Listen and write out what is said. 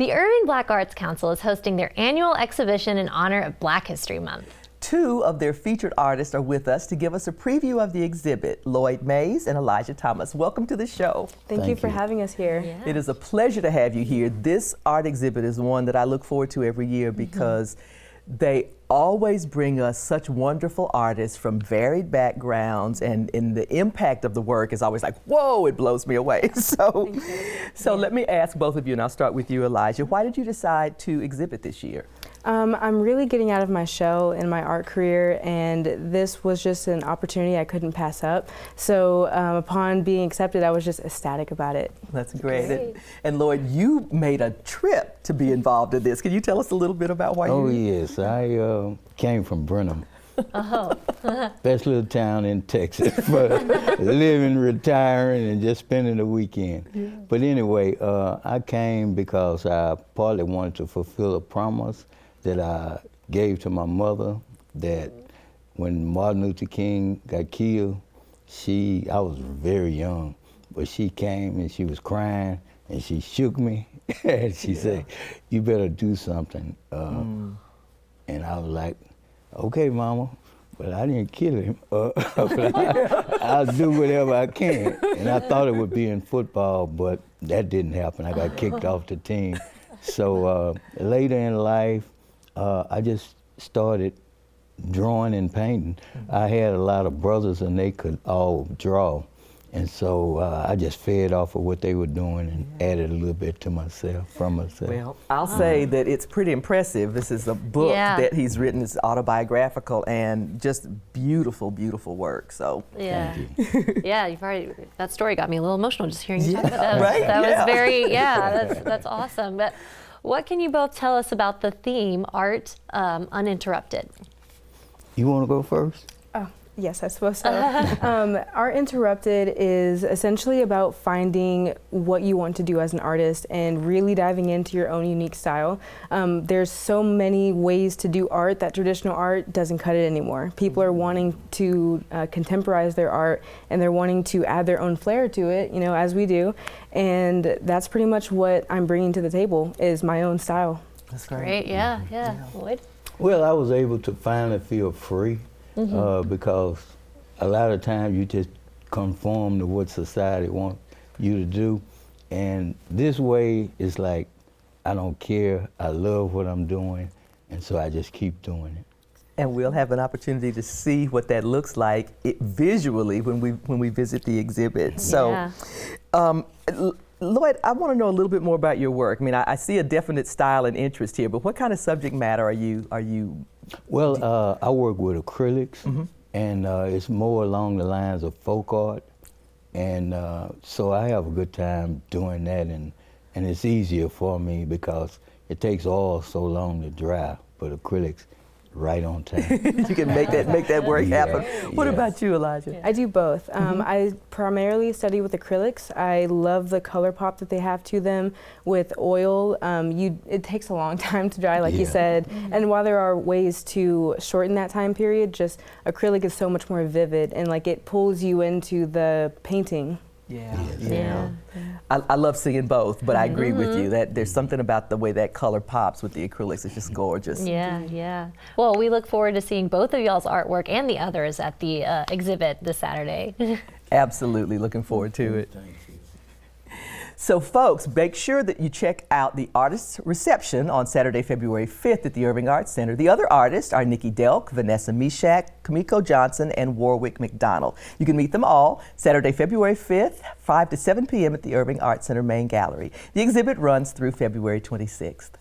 The Irving Black Arts Council is hosting their annual exhibition in honor of Black History Month. Two of their featured artists are with us to give us a preview of the exhibit, Lloyd and Elijah Thomas. Welcome to the show. Thank you for having us here. Yeah. It is a pleasure to have you here. This art exhibit is one that I look forward to every year because they always bring us such wonderful artists from varied backgrounds, and the impact of the work is always like, whoa, it blows me away. So let me ask both of you, and I'll start with you, Elijah. Why did you decide to exhibit this year? I'm really getting out of my shell in my art career, and this was just an opportunity I couldn't pass up. So upon being accepted, I was just ecstatic about it. That's great. And Lloyd, you made a trip to be involved in this. Can you tell us a little bit about why you? Oh yes, I came from Brenham. Oh. Best little town in Texas for living, retiring, and just spending the weekend. Yeah. But anyway, I came because I partly wanted to fulfill a promise that I gave to my mother, that when Martin Luther King got killed, I was very young, but she came and she was crying and she shook me and she said, "You better do something." And I was like, "Okay, Mama," but I didn't kill him. I'll do whatever I can. And I thought it would be in football, but that didn't happen. I got kicked off the team. So later in life, I just started drawing and painting. I had a lot of brothers and they could all draw. And so I just fed off of what they were doing and added a little bit to myself, from myself. Well, I'll say that it's pretty impressive. This is a book that he's written. It's autobiographical and just beautiful, beautiful work. So yeah, thank you. Yeah, that story got me a little emotional just hearing you talk about that. Right? That was very, that's awesome. But what can you both tell us about the theme, Art Uninterrupted? You want to go first? Yes, I suppose so. Art Interrupted is essentially about finding what you want to do as an artist and really diving into your own unique style. There's so many ways to do art that traditional art doesn't cut it anymore. People are wanting to contemporize their art, and they're wanting to add their own flair to it, as we do. And that's pretty much what I'm bringing to the table, is my own style. That's great. Great, yeah. Lloyd? Well, I was able to finally feel free. Because a lot of times you just conform to what society wants you to do. And this way is like, I don't care, I love what I'm doing, and so I just keep doing it. And we'll have an opportunity to see what that looks like visually when we visit the exhibit. So, Lloyd, I want to know a little bit more about your work. I mean, I see a definite style and interest here, but what kind of subject matter are you? Well, I work with acrylics, and it's more along the lines of folk art, and so I have a good time doing that, and it's easier for me because it takes oil so long to dry, but acrylics right on time. You can make that work happen. What about you, Elijah? I do both. I primarily study with acrylics. I love the color pop that they have to them. With oil, it takes a long time to dry, like you said. And while there are ways to shorten that time period, just acrylic is so much more vivid, and like it pulls you into the painting. I love seeing both, but I agree with you that there's something about the way that color pops with the acrylics. It's just gorgeous. Yeah. Well, we look forward to seeing both of y'all's artwork and the others at the exhibit this Saturday. Absolutely, looking forward to it. Thank you. So folks, make sure that you check out the artist's reception on Saturday, February 5th at the Irving Arts Center. The other artists are Nikki Delk, Vanessa Mishak, Kamiko Johnson, and Warwick McDonald. You can meet them all Saturday, February 5th, 5 to 7 p.m. at the Irving Arts Center Main Gallery. The exhibit runs through February 26th.